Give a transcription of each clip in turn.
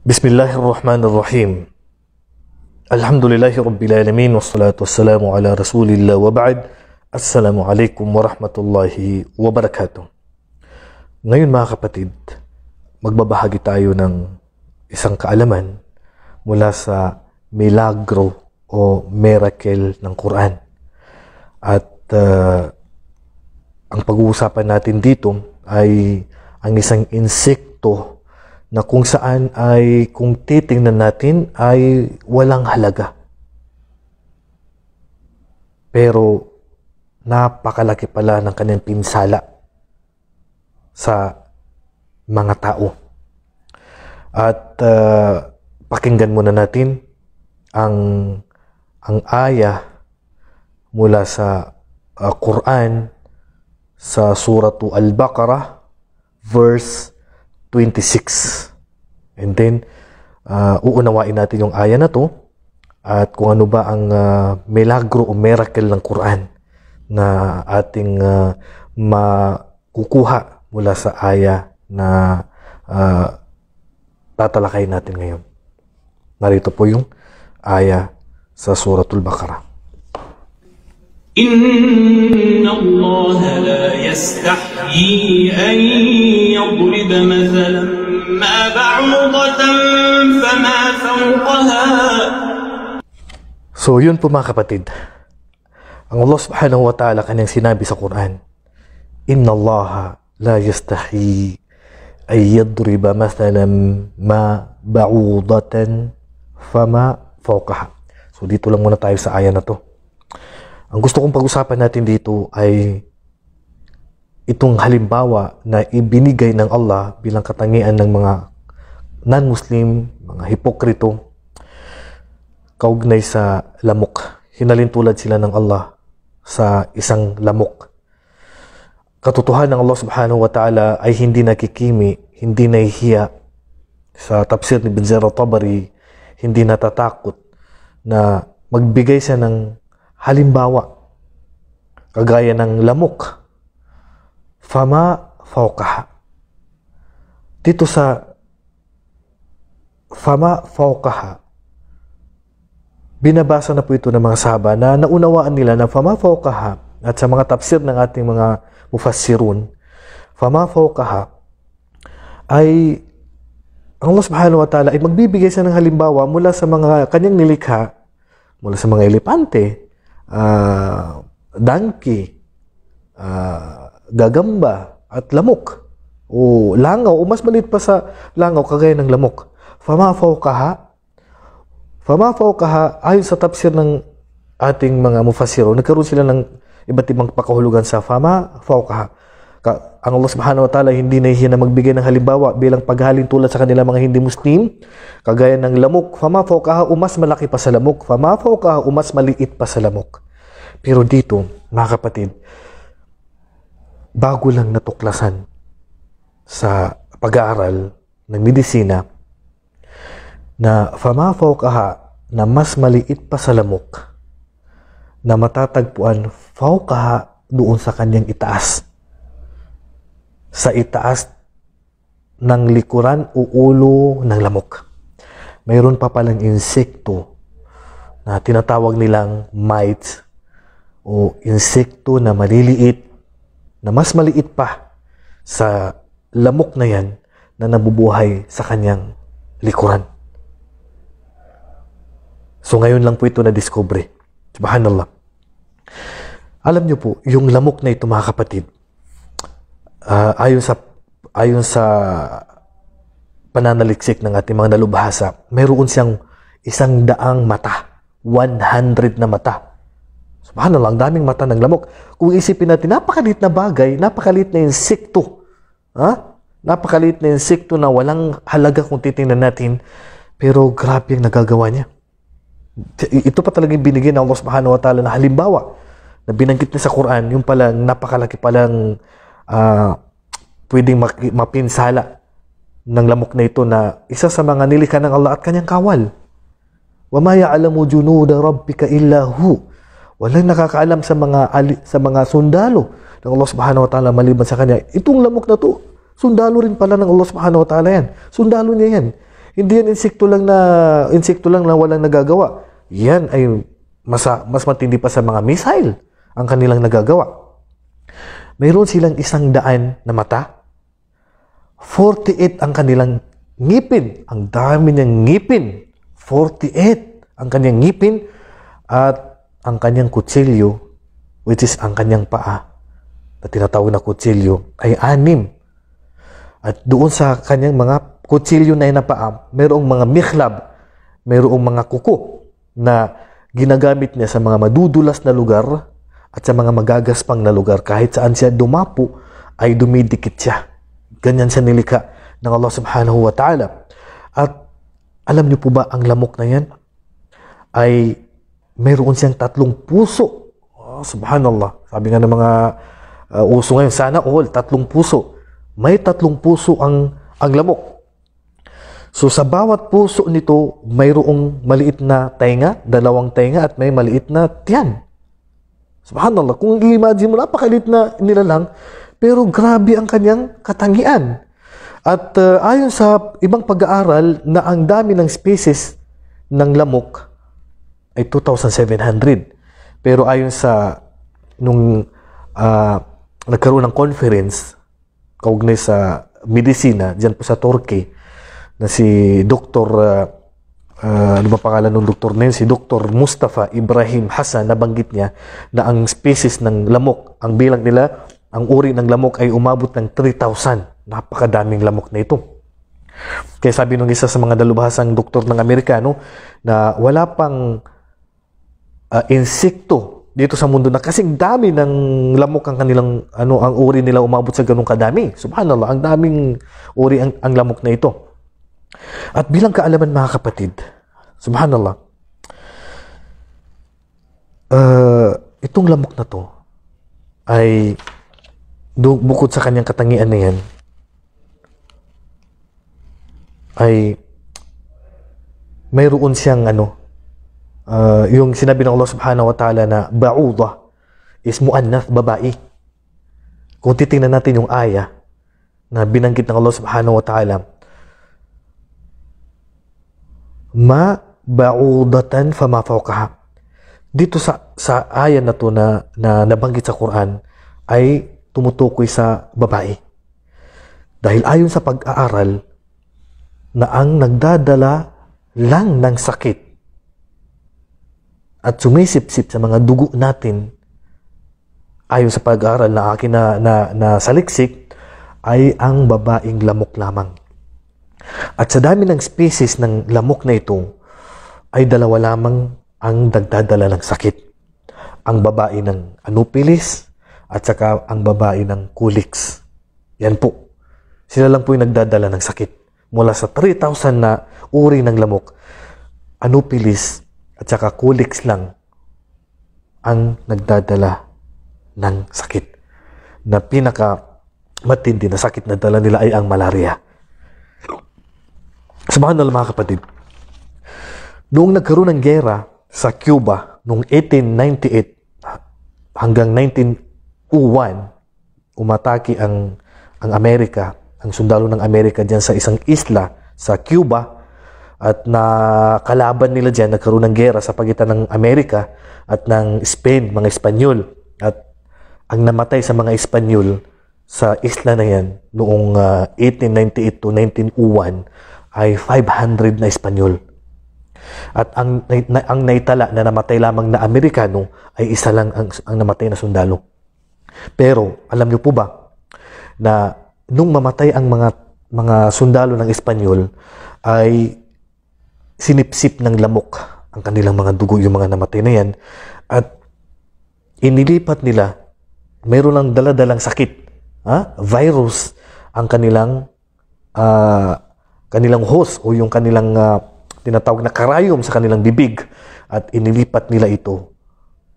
Bismillahirrahmanirrahim. Alhamdulillahi Rabbil Alamin. Wassalatu wassalamu ala Rasulillah wa ba'd. Assalamualaikum warahmatullahi wabarakatuh. Ngayon mga kapatid, magbabahagi tayo ng isang kaalaman mula sa milagro o miracle ng Quran. At ang pag-uusapan natin dito ay ang isang insekto na kung saan ay kung titingnan natin ay walang halaga. Pero napakalaki pala ng kanyang pinsala sa mga tao. At pakinggan muna natin ang aya mula sa Quran sa Suratu Al-Baqarah verse 26. And then, uunawain natin yung aya na to at kung ano ba ang milagro o miracle ng Quran na ating makukuha mula sa aya na tatalakay natin ngayon. Narito po yung aya sa Suratul Baqarah. إن الله لا يستحيي أن يضرب مثلا ما بعوضة فما فوقها. So yun po mga kapatid, ang Allah subhanahu wa ta'ala kanyang sinabi sa Quran, Inna Allah la yastahi ay yadriba mathalan ma ba'udatan fama fawqaha. So dito lang muna tayo sa aya na to. Ang gusto kong pag-usapan natin dito ay itong halimbawa na ibinigay ng Allah bilang katangian ng mga non-Muslim, mga hipokrito, kaugnay sa lamok. Hinalintulad sila ng Allah sa isang lamok. Katotohanan ng Allah subhanahu wa ta'ala ay hindi nakikimi, hindi nahihiya. Sa tafsir ni Ibn Jarir al-Tabari, hindi natatakot na magbigay siya ng halimbawa, kagaya ng lamok, fama fawqaha. Dito sa fama fawqaha, binabasa na po ito ng mga sahaba na naunawaan nila na fama fawqaha, at sa mga tafsir ng ating mga mufassirun, fama fawqaha ay ang Allah subhanahu wa ta'ala ay magbibigay siya ng halimbawa mula sa mga kanyang nilikha, mula sa mga elepante, donkey, gagamba, at lamok. O langaw, o mas maliit pa sa langaw, kagaya ng lamok. Fama fawqaha. Fama fawqaha, ayon sa tafsir ng ating mga mufassiro, nagkaroon sila ng iba't ibang pakahulugan sa fama fawqaha. Ang Allah subhanahu wa ta'ala hindi nahihiya na magbigay ng halimbawa bilang paghalin tulad sa kanila mga hindi Muslim, kagaya ng lamok. Fama fawqaha, mas malaki pa sa lamok. Fama fawqaha, mas maliit pa sa lamok. Pero dito, mga kapatid, bago lang natuklasan sa pag-aaral ng medisina na fama fawqaha, na mas maliit pa sa lamok, na matatagpuan fawqaha doon sa kanyang itaas, sa itaas ng likuran o ulo ng lamok. Mayroon pa palang insekto na tinatawag nilang mites o insekto na maliliit, na mas maliit pa sa lamok na yan, na nabubuhay sa kanyang likuran. So ngayon lang po ito na-discover. Subhanallah. Alam niyo po, yung lamok na ito mga kapatid, ayon sa pananaliksik ng ating mga dalubhasa, mayroon siyang 100 mata, 100 na mata. Subhanallah, ang daming mata ng lamok. Kung isipin natin, napakaliit na bagay, napakaliit na insekto. Napakaliit na insekto na walang halaga kung titingnan natin, pero grabe ang nagagawa niya. Ito pa talagang binigyan ng Allah subhanahu wa ta'ala na halimbawa na binanggit niya sa Quran, yung palang napakalaki palang pwedeng mapinsala ng lamok na ito, na isa sa mga nilikha ng Allah at kanyang kawal. وَمَا يَعْلَمُ جُنُودَ رَبِّكَ إِلَّا هُ. Walang nakakaalam sa mga sundalo ng Allah subhanahu wa ta'ala maliban sa kanya. Itong lamok na to, sundalo rin pala ng Allah subhanahu wa ta'ala yan. Sundalo niya yan. Hindi yan insekto lang na walang nagagawa. Yan ay mas matindi pa sa mga missile ang kanilang nagagawa. Mayroon silang 100 na mata. 48 ang kanilang ngipin. Ang dami niyang ngipin. 48 ang kanyang ngipin. At ang kanyang kutsilyo, which is ang kanyang paa, na tinatawag na kutsilyo, ay 6. At doon sa kanyang mga kutsilyo na paa, mayroong mga mikhlab, mayroong mga kuko na ginagamit niya sa mga madudulas na lugar at sa mga magagaspang na lugar. Kahit saan siya dumapo, ay dumidikit siya. Ganyan siya nilikha ng Allah subhanahu wa ta'ala. At alam niyo po ba, ang lamok na yan ay mayroon siyang 3 puso. Oh, subhanallah. Sabi nga ng mga uso ngayon, sana all, 3 puso. May 3 puso ang lamok. So sa bawat puso nito, mayroong maliit na tainga, 2 tainga, at may maliit na tiyan. Subhanallah, kung i-imagine mo, napakaliit na nila lang, pero grabe ang kanyang katangian. At ayon sa ibang pag-aaral na ang dami ng species ng lamok ay 2,700. Pero ayon sa nung nagkaroon ng conference kaugnay sa medisina diyan po sa Turkey na si Dr. Ano ba pangalan ng doktor na yun? Si Dr. Mustafa Ibrahim Hassan, nabanggit niya na ang species ng lamok, ang bilang nila, ang uri ng lamok ay umabot ng 3,000. Napakadaming lamok na ito. Kaya sabi nung isa sa mga dalubhasang doktor ng Amerikano na wala pang insekto dito sa mundo na kasing dami ng lamok ang kanilang ang uri nila umabot sa ganung kadami. Subhanallah, ang daming uri ang lamok na ito. At bilang kaalaman mga kapatid, subhanallah, itong lamok na to ay bukod sa kanyang katangian na yan, ay mayroon siyang yung sinabi ng Allah subhanahu wa ta'ala na ba'udah is muannath, babae. Kung titingnan natin yung aya na binanggit ng Allah subhanahu wa ta'ala, ma ba'udatan fama fawqaha. Dito sa aya na to na nabanggit sa Quran ay tumutukoy sa babae. Dahil ayon sa pag-aaral na ang nagdadala lang ng sakit at sumisipsip sa mga dugo natin, ayon sa pag-aaral na akin na saliksik, ay ang babaeng lamok lamang. At sa dami ng species ng lamok na ito, ay 2 lamang ang nagdadala ng sakit. Ang babae ng Anopheles at saka ang babae ng Culex. Yan po. Sila lang po yung nagdadala ng sakit. Mula sa 3,000 na uri ng lamok, Anopheles at saka Culex lang ang nagdadala ng sakit. Na pinaka matindi na sakit na dala nila ay ang malaria. Subhanallah mga kapatid, noong nagkaroon ng gera sa Cuba noong 1898 hanggang 1901, umatake ang Amerika, ang sundalo ng Amerika diyan sa isang isla sa Cuba, at nakalaban nila diyan, nagkaroon ng gera sa pagitan ng Amerika at ng Spain, mga Espanyol. At ang namatay sa mga Espanyol sa isla na yan noong 1898 to 1901 ay 500 na Espanyol. At ang naitala na namatay lamang na Amerikano ay isa lang ang namatay na sundalo. Pero alam niyo po ba na nung mamatay ang mga sundalo ng Espanyol ay sinipsip ng lamok ang kanilang mga dugo, yung mga namatay na yan, at inilipat nila, mayroon lang daladalang sakit, virus, ang kanilang host o yung kanilang tinatawag na karayom sa kanilang bibig, at inilipat nila ito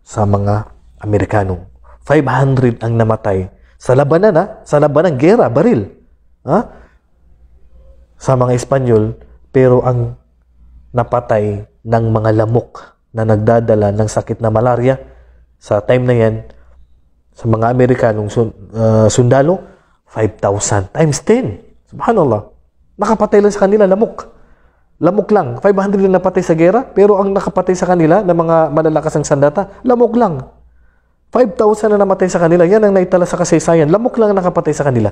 sa mga Amerikano. 500 ang namatay sa labanan, sa labanan, gera, baril, sa mga Espanyol, pero ang napatay ng mga lamok na nagdadala ng sakit na malaria sa time na yan, sa mga Amerikanong sundalo, 5,000 times 10. Subhanallah. Nakapatay lang sa kanila lamok. lamok lang. 500 na napatay sa gera, pero ang nakapatay sa kanila na mga malalakas ang sandata, lamok lang. 5,000 na namatay sa kanila, yan ang naitala sa kasaysayan. Lamok lang ang nakapatay sa kanila.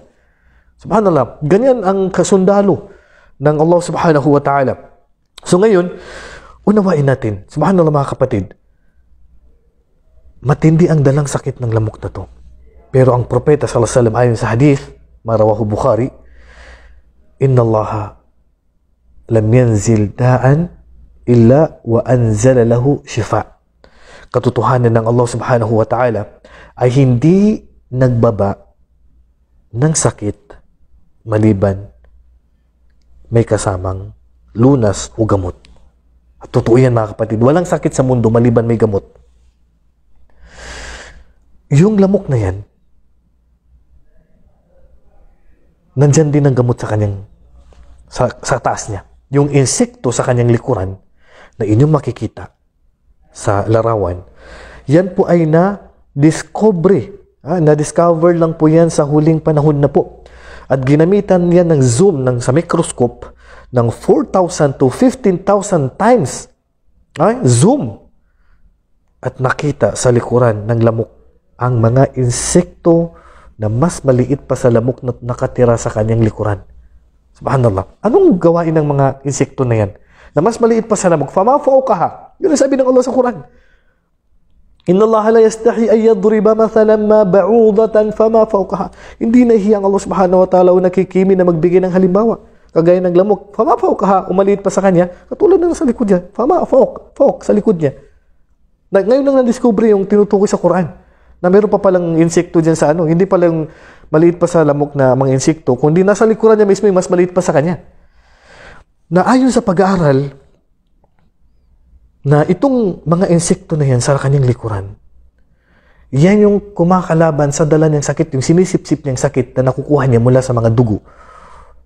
Subhanallah, ganyan ang kasundalo ng Allah subhanahu wa ta'ala. So ngayon, unawain natin, subhanallah mga kapatid, matindi ang dalang sakit ng lamok na to. Pero ang propeta sallallahu alaihi wasallam ayon sa hadith, marawahu Bukhari, inna Allah lam yanzil da'an illa wa anzala lahu shifa. Katotohanan ng Allah subhanahu wa ta'ala ay hindi nagbaba ng sakit maliban may kasamang lunas o gamot. At totoo yan mga kapatid, walang sakit sa mundo maliban may gamot. Yung lamok na yan, nandyan din ang gamot sa kanyang sa taas niya. Yung insekto sa kanyang likuran na inyong makikita sa larawan, yan po ay na-discover lang po yan sa huling panahon na po. At ginamitan yan ng zoom sa microscope ng 4,000 to 15,000 times. Zoom. At nakita sa likuran ng lamok ang mga insekto na mas maliit pa sa lamok na nakatira sa kanyang likuran. Subhanallah. Anong gawain ng mga insekto na yan? Na mas maliit pa sa lamok. فَمَا فَوْقَهَا. Yun ang sabi ng Allah sa Quran. Inna Allah la yastahi ay yadriba mathalan ma ba'udatan fama fawqaha. Hindi nahiya ang Allah subhanahu wa ta'ala o nakikimi na magbigay ng halimbawa. Kagaya ng lamok. Fama fawqaha. Umaliit pa sa kanya. Katulad na sa likod niya. Fama fawq sa likod niya. Ngayon lang na-discover yung tinutukoy sa Quran. Na meron pa palang insekto dyan sa hindi palang maliit pa sa lamok na mga insekto, kundi nasa likuran niya mismo yung mas maliit pa sa kanya. Na ayon sa pag-aaral, na itong mga insekto na yan sa kanyang likuran, yan yung kumakalaban sa dala niyang sakit, yung sinisip-sip niyang sakit na nakukuha niya mula sa mga dugo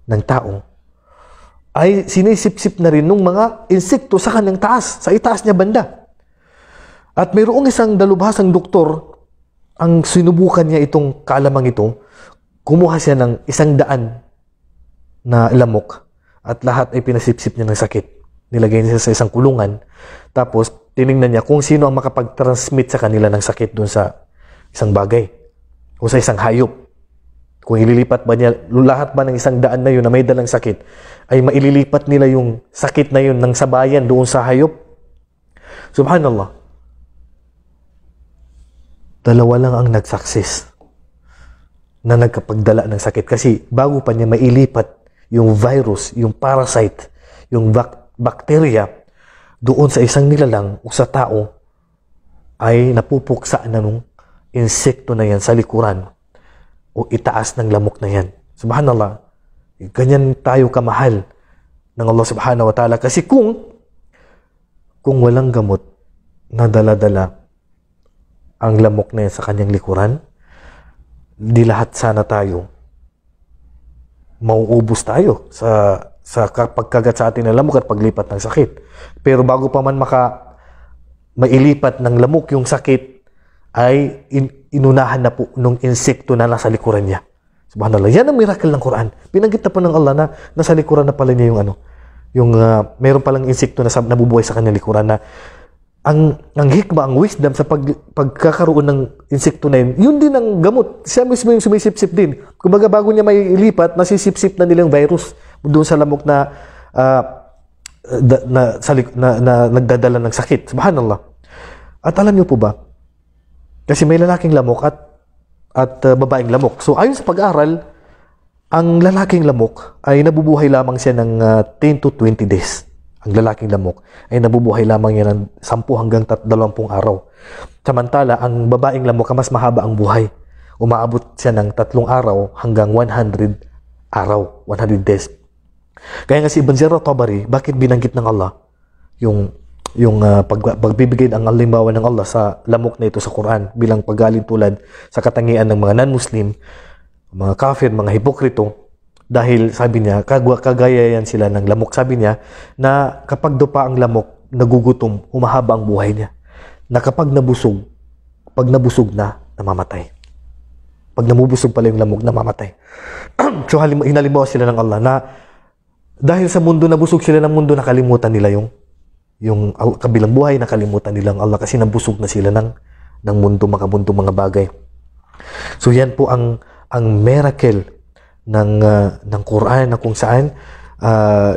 ng tao, ay sinisip-sip na rin ng mga insekto sa kanyang taas, sa itaas niya banda. At mayroong isang dalubhasang doktor, ang sinubukan niya itong kaalamang ito, kumuha siya ng 100 na lamok at lahat ay pinasipsip niya ng sakit. Nilagay niya sa isang kulungan. Tapos, tinignan niya kung sino ang makapag-transmit sa kanila ng sakit doon sa isang bagay o sa isang hayop. Kung ililipat ba niya, lahat ba ng 100 na yun na may dalang sakit, ay maililipat nila yung sakit na yun ng sabayan doon sa hayop. Subhanallah. Dalawa lang ang nag-success na nagkapagdala ng sakit. Kasi bago pa niya mailipat yung virus, yung parasite, yung bacteria doon sa isang nilalang o sa tao, ay napupuksa na nung insekto na yan sa likuran o itaas ng lamok na yan. Subhanallah, ganyan tayo kamahal ng Allah subhanahu wa ta'ala. Kasi kung walang gamot na dala-dala ang lamok na yan sa kanyang likuran, di lahat sana tayo mauubos tayo sa pagkagat sa atin ng lamok at paglipat ng sakit. Pero bago pa man mailipat ng lamok yung sakit, ay inunahan na po nung insekto na nasa likuran niya. Subhanallah. Yan ang miracle ng Quran. Pinanggit na po ng Allah na nasa likuran na pala niya yung meron palang insekto na nabubuhay sa kanyang likuran, na ang hikma, ang wisdom sa pagkakaroon ng insekto na yun din ang gamot. Siya mismo yung sumisip-sip din. Kumbaga bago niya may ilipat, nasisip-sip na nilang virus doon sa lamok na nagdadala ng sakit. Subhanallah. At alam niyo po ba, kasi may lalaking lamok at babaeng lamok. So ayon sa pag-aaral, ang lalaking lamok ay nabubuhay lamang siya ng 10 to 20 days. Ang lalaking lamok ay nabubuhay lamang yan ng 10 hanggang 20 araw. Samantala, ang babaeng lamok mas mahaba ang buhay. Umaabot siya ng 3 araw hanggang 100 araw, 100 days. Kaya nga si Ibn Jarir Tabari, bakit binanggit ng Allah yung pagbibigay ang halimbawa ng Allah sa lamok na ito sa Quran bilang paggaling tulad sa katangian ng mga non-Muslim, mga kafir, mga hipokrito? Dahil sabi niya, kagaya yan sila ng lamok. Sabi niya na kapag do pa ang lamok, nagugutom, humahaba ang buhay niya. Na kapag nabusog na, namamatay. Pag namubusog pala yung lamok, namamatay. So hinalimbawa sila ng Allah na dahil sa mundo na busog sila ng mundo, nakalimutan nila yung kabilang buhay, nakalimutan nila ang Allah kasi nabusog na sila ng mundo, mga bagay. So yan po ang miracle ng Quran, na kung saan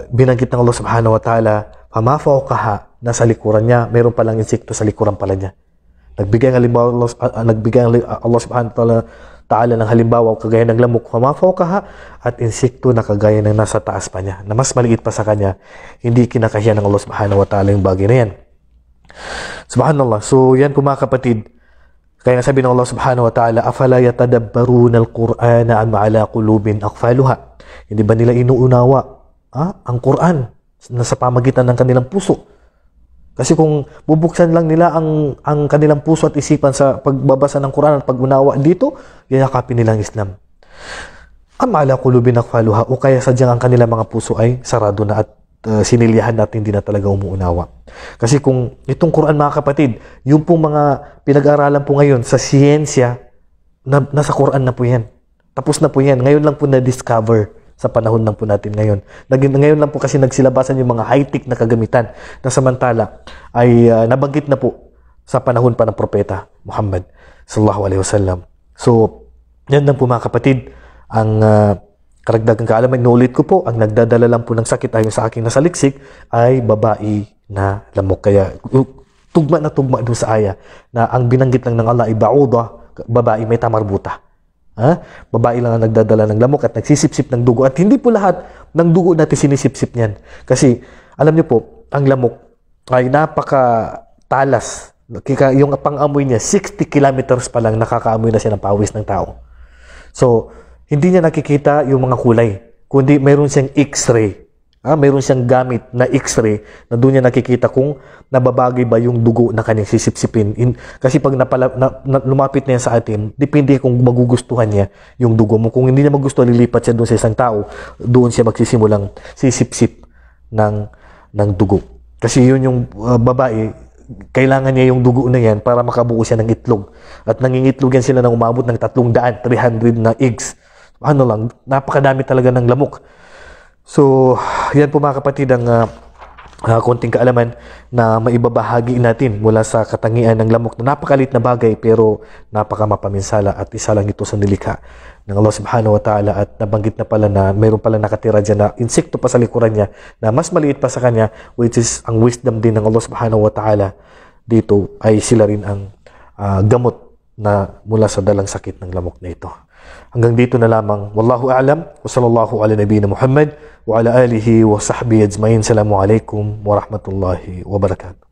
binanggit ng Allah subhanahu wa ta'ala, fama fawqaha, nasa likuran niya, mayroon palang insekto sa likuran pala niya. Nagbigay Allah subhanahu wa ta'ala ng halimbawa kagaya ng lamok, fama fawqaha, at insekto na kagaya ng nasa taas pa niya, na mas maliit pa sa kanya. Hindi kinakahiya ng Allah subhanahu wa ta'ala yung bagay na yan. Subhanallah. So yan po mga kapatid, kaya sabi ng Allah subhanahu wa ta'ala, afala yatadabbaruna al-Qur'ana am ala qulubin aqfaluha. Hindi ba nila inuunawa ang Quran na sa pamagitan ng kanilang puso? Kasi kung bubuksan lang nila ang kanilang puso at isipan sa pagbabasa ng Quran at pag-unawa dito, yayakapin nilang Islam. Am ala qulubin aqfaluha, o kaya sadyang ang kanilang mga puso ay sarado na at sinilihan natin, hindi na talaga umuunawa. Kasi kung itong Quran mga kapatid, yung pong mga pinag-aralan po ngayon sa siyensya, nasa Quran na po yan. Tapos na po yan. Ngayon lang po na-discover sa panahon lang po natin ngayon. Ngayon lang po kasi nagsilabasan yung mga high-tech na kagamitan na samantala ay nabanggit na po sa panahon pa ng propeta Muhammad sallallahu alaihi wasallam. So, yan lang po mga kapatid ang karagdagang kaalaman. Inuulit ko po, ang nagdadala lang po ng sakit ayon sa aking nasaliksik ay babae na lamok. Kaya tugma na tugma doon sa aya na ang binanggit lang ng Allah ay ba'uda, babae may tamarbuta. Babae lang ang nagdadala ng lamok at nagsisipsip ng dugo. At hindi po lahat ng dugo natin sinisipsip niyan. Kasi alam niyo po, ang lamok ay napakatalas. Yung pang-amoy niya, 60 kilometers pa lang nakakaamoy na siya ng pawis ng tao. So, hindi niya nakikita yung mga kulay, kundi mayroon siyang X-ray. Mayroon siyang gamit na X-ray na doon niya nakikita kung nababagay ba yung dugo na kanyang sisipsipin. Kasi pag lumapit na yan sa atin, depende kung magugustuhan niya yung dugo mo. Kung hindi niya magustuhan, lilipat siya doon sa isang tao, doon siya magsisimulang sisipsip ng dugo. Kasi yun yung babae, kailangan niya yung dugo na yan para makabuo siya ng itlog. At nangingitlog yan sila ng umabot ng 300 na eggs. Napakadami talaga ng lamok. So, yan po mga kapatid ang konting kaalaman na maibabahagi natin mula sa katangian ng lamok na napakalit na bagay pero napakamapaminsala at isa lang ito sa nilikha ng Allah subhanahu wa ta'ala. At nabanggit na pala na mayroon pala nakatira dyan na insekto pa sa likuran niya na mas maliit pa sa kanya, which is ang wisdom din ng Allah subhanahu wa ta'ala. Dito ay sila rin ang gamot na mula sa dalang sakit ng lamok na ito. Hanggang dito na lamang. Wallahu a'lam. Wa sallallahu ala nabiyina Muhammad wa ala alihi wa sahbihi ajma'in. Assalamu alaikum wa rahmatullahi wa barakatuh.